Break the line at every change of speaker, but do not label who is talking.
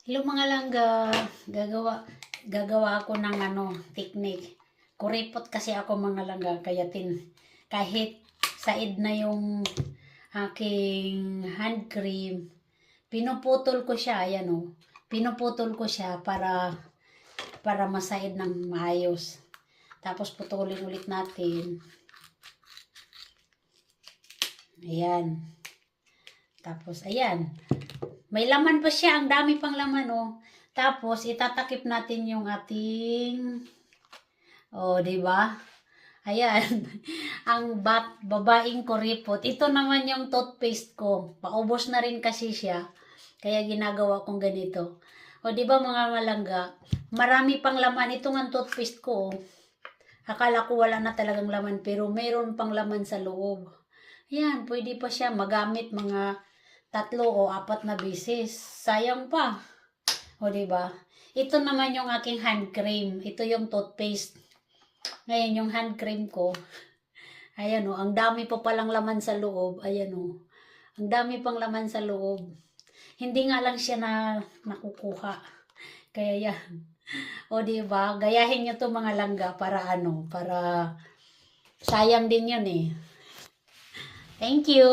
Hello mga langga, gagawa ako ng technique. Kuripot kasi ako mga langga, kaya kahit said na yung aking hand cream, pinuputol ko siya, ayan o. Pinuputol ko siya para masaid ng maayos. Tapos putulin ulit natin. Ayan. Tapos ayan. May laman pa siya, ang dami pang laman oh. Tapos itatakip natin yung ating di ba? Ayan. Ang babaeng kuripot. Ito naman yung toothpaste ko. Paubos na rin kasi siya. Kaya ginagawa kong ganito. O di ba mga malangga? Marami pang laman itong ang toothpaste ko. Akala ko wala na talagang laman pero mayroon pang laman sa loob. Ayan, pwede pa siya magamit mga 3 o 4 na beses. Sayang pa. O, diba? Ito naman yung aking hand cream. Ito yung toothpaste. Ngayon, yung hand cream ko. Ayan o, ang dami pa palang laman sa loob. Ayan o. Ang dami pang laman sa loob. Hindi nga lang siya nakukuha. Kaya yan. O, diba? Gayahin nyo to mga langga para para sayang din yun eh. Thank you.